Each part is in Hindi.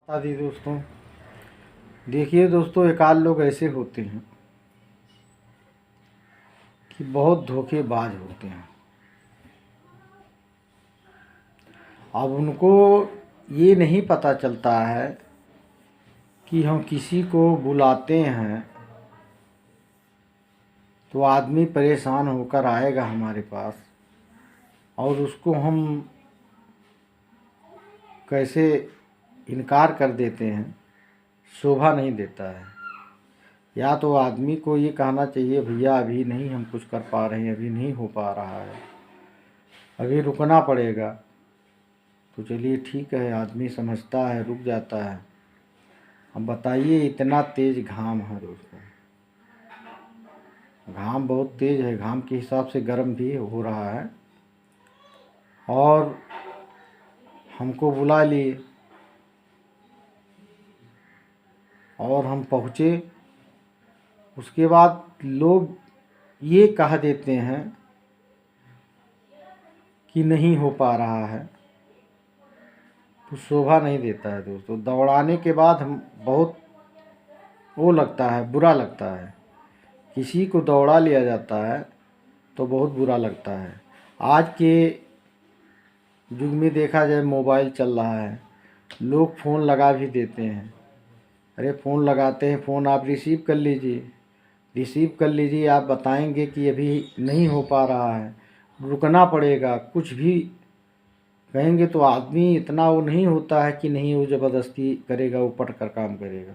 आदि दोस्तों, देखिए दोस्तों, एक आध लोग ऐसे होते हैं कि बहुत धोखेबाज होते हैं। अब उनको ये नहीं पता चलता है कि हम किसी को बुलाते हैं तो आदमी परेशान होकर आएगा हमारे पास, और उसको हम कैसे इनकार कर देते हैं, शोभा नहीं देता है। या तो आदमी को ये कहना चाहिए, भैया अभी नहीं हम कुछ कर पा रहे हैं, अभी नहीं हो पा रहा है, अभी रुकना पड़ेगा। तो चलिए ठीक है, आदमी समझता है, रुक जाता है। अब बताइए, इतना तेज़ घाम है दोस्तों, घाम बहुत तेज़ है, घाम के हिसाब से गर्म भी हो रहा है, और हमको बुला लिए और हम पहुँचे। उसके बाद लोग ये कह देते हैं कि नहीं हो पा रहा है, तो शोभा नहीं देता है दोस्तों। दौड़ाने के बाद हम बहुत वो लगता है, बुरा लगता है। किसी को दौड़ा लिया जाता है तो बहुत बुरा लगता है। आज के युग में देखा जाए, मोबाइल चल रहा है, लोग फ़ोन लगा भी देते हैं। अरे फ़ोन लगाते हैं, फ़ोन आप रिसीव कर लीजिए, रिसीव कर लीजिए। आप बताएंगे कि अभी नहीं हो पा रहा है, रुकना पड़ेगा, कुछ भी कहेंगे तो आदमी इतना वो नहीं होता है कि नहीं वो ज़बरदस्ती करेगा, वो पट कर काम करेगा।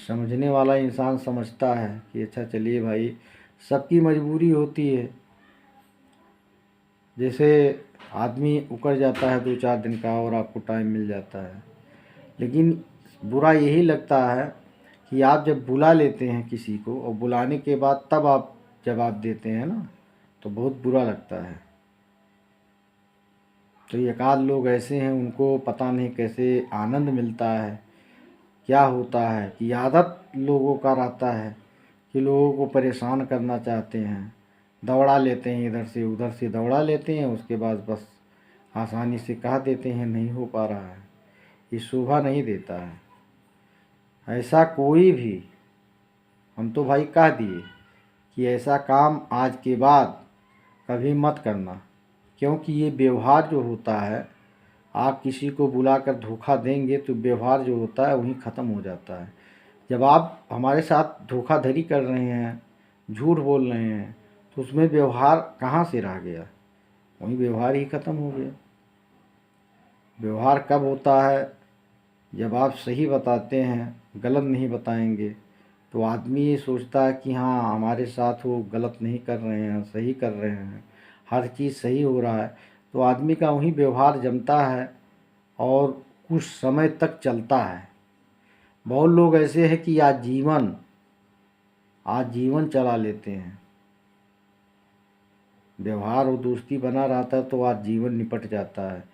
समझने वाला इंसान समझता है कि अच्छा चलिए भाई, सबकी मजबूरी होती है। जैसे आदमी उकर जाता है 2-4 दिन का और आपको टाइम मिल जाता है, लेकिन बुरा यही लगता है कि आप जब बुला लेते हैं किसी को और बुलाने के बाद तब आप जवाब देते हैं ना, तो बहुत बुरा लगता है। तो एक आध लोग ऐसे हैं, उनको पता नहीं कैसे आनंद मिलता है, क्या होता है कि आदत लोगों का रहता है कि लोगों को परेशान करना चाहते हैं, दौड़ा लेते हैं, इधर से उधर से दौड़ा लेते हैं। उसके बाद बस आसानी से कह देते हैं नहीं हो पा रहा है। ये शोभा नहीं देता है। ऐसा कोई भी, हम तो भाई कह दिए कि ऐसा काम आज के बाद कभी मत करना, क्योंकि ये व्यवहार जो होता है, आप किसी को बुलाकर धोखा देंगे तो व्यवहार जो होता है वहीं ख़त्म हो जाता है। जब आप हमारे साथ धोखाधड़ी कर रहे हैं, झूठ बोल रहे हैं, तो उसमें व्यवहार कहाँ से रह गया? वहीं व्यवहार ही ख़त्म हो गया। व्यवहार कब होता है? जब आप सही बताते हैं, गलत नहीं बताएंगे, तो आदमी ये सोचता है कि हाँ हमारे साथ वो गलत नहीं कर रहे हैं, सही कर रहे हैं, हर चीज़ सही हो रहा है। तो आदमी का वहीं व्यवहार जमता है और कुछ समय तक चलता है। बहुत लोग ऐसे हैं कि आजीवन चला लेते हैं। व्यवहार और दोस्ती बना रहता है तो आजीवन निपट जाता है।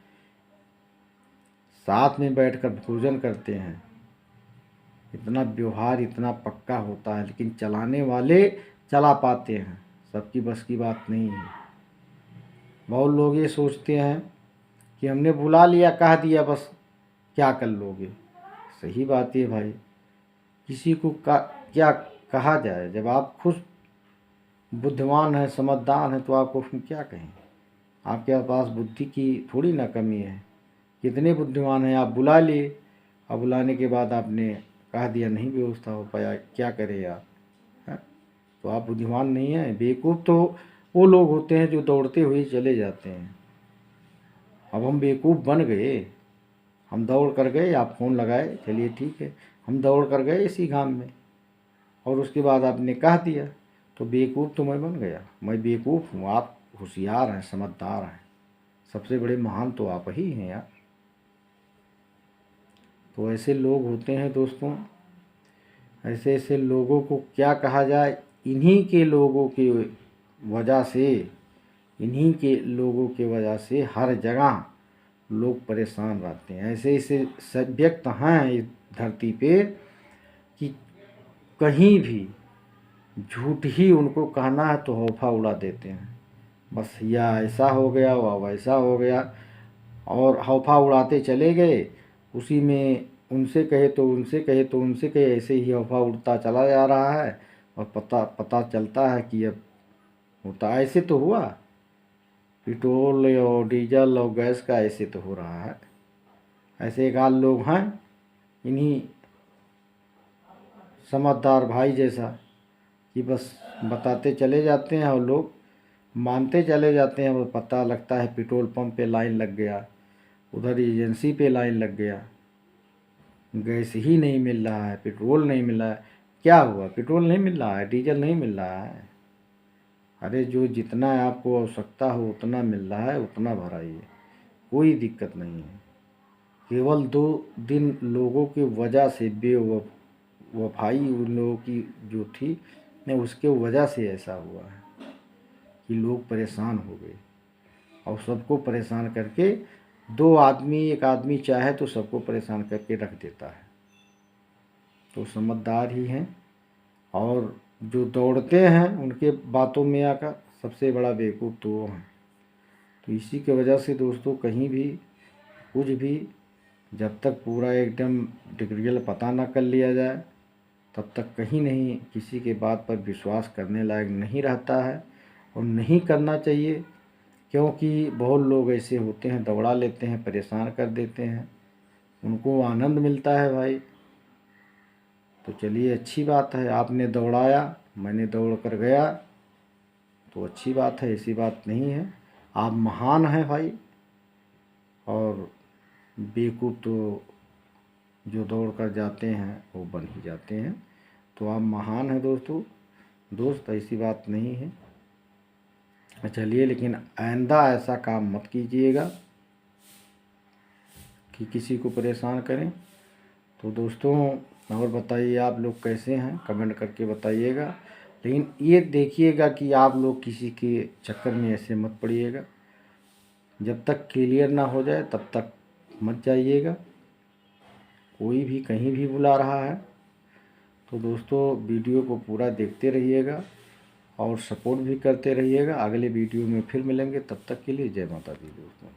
साथ में बैठकर भोजन करते हैं, इतना व्यवहार इतना पक्का होता है, लेकिन चलाने वाले चला पाते हैं, सबकी बस की बात नहीं है। बहुत लोग ये सोचते हैं कि हमने बुला लिया, कह दिया, बस क्या कर लोगे। सही बात है भाई, किसी को क्या कहा जाए? जब आप खुद बुद्धिमान हैं, समझदार हैं, तो आपको हम क्या कहें? आपके पास बुद्धि की थोड़ी ना कमी है, कितने बुद्धिमान हैं। आप बुला लिए, अब बुलाने के बाद आपने कह दिया नहीं व्यवस्था हो पाया, क्या करें आप? हैं? तो आप बुद्धिमान नहीं हैं। बेवकूफ़ तो वो लोग होते हैं जो दौड़ते हुए चले जाते हैं। अब हम बेवकूफ़ बन गए, हम दौड़ कर गए, आप फ़ोन लगाए, चलिए ठीक है, हम दौड़ कर गए इसी घाम में, और उसके बाद आपने कह दिया, तो बेवकूफ़ तो मैं बन गया। मैं बेवकूफ़ हूँ, आप होशियार हैं, समझदार हैं, सबसे बड़े महान तो आप ही हैं यार। तो ऐसे लोग होते हैं दोस्तों। ऐसे ऐसे लोगों को क्या कहा जाए? इन्हीं के लोगों की वजह से, इन्हीं के लोगों की वजह से हर जगह लोग परेशान रहते हैं। ऐसे ऐसे व्यक्ति हैं इस धरती पे कि कहीं भी झूठ ही उनको कहना है तो हौफा उड़ा देते हैं। बस या ऐसा हो गया, वह वैसा हो गया, और हौफा उड़ाते चले गए। उसी में उनसे कहे तो उनसे कहे तो उनसे कहे, ऐसे ही अफवाह उड़ता चला जा रहा है। और पता पता चलता है कि अब होता ऐसे तो हुआ, पेट्रोल और डीजल और गैस का ऐसे तो हो रहा है। ऐसे एक आध लोग हैं इन्हीं समझदार भाई जैसा कि बस बताते चले जाते हैं और लोग मानते चले जाते हैं। वो पता लगता है पेट्रोल पंप पे लाइन लग गया, उधर एजेंसी पे लाइन लग गया, गैस ही नहीं मिल रहा है, पेट्रोल नहीं मिल रहा है। क्या हुआ? पेट्रोल नहीं मिल रहा है, डीजल नहीं मिल रहा है। अरे जो जितना आपको आवश्यकता हो उतना मिल रहा है, उतना भराइए, कोई दिक्कत नहीं है। केवल 2 दिन लोगों की वजह से बेवफाई उन लोगों की जो थी ने उसके वजह से ऐसा हुआ है कि लोग परेशान हो गए। और सबको परेशान करके 2 आदमी, एक आदमी चाहे तो सबको परेशान करके रख देता है। तो समझदार ही हैं। और जो दौड़ते हैं उनके बातों में आकर सबसे बड़ा बेवकूफ़ तो वो हैं। तो इसी के वजह से दोस्तों कहीं भी कुछ भी जब तक पूरा एकदम डिटेल पता ना कर लिया जाए तब तक कहीं नहीं किसी के बात पर विश्वास करने लायक नहीं रहता है और नहीं करना चाहिए। क्योंकि बहुत लोग ऐसे होते हैं, दौड़ा लेते हैं, परेशान कर देते हैं, उनको आनंद मिलता है भाई। तो चलिए अच्छी बात है, आपने दौड़ाया, मैंने दौड़ कर गया तो अच्छी बात है, ऐसी बात नहीं है। आप महान हैं भाई। और बेवकूफ़ तो जो दौड़ कर जाते हैं वो बन ही जाते हैं। तो आप महान हैं दोस्तों, दोस्त ऐसी बात नहीं है। चलिए, लेकिन आइंदा ऐसा काम मत कीजिएगा कि किसी को परेशान करें। तो दोस्तों और बताइए आप लोग कैसे हैं, कमेंट करके बताइएगा। लेकिन ये देखिएगा कि आप लोग किसी के चक्कर में ऐसे मत पड़िएगा। जब तक क्लियर ना हो जाए तब तक मत जाइएगा। कोई भी कहीं भी बुला रहा है तो दोस्तों वीडियो को पूरा देखते रहिएगा और सपोर्ट भी करते रहिएगा। अगले वीडियो में फिर मिलेंगे, तब तक के लिए जय माता दी दोस्तों।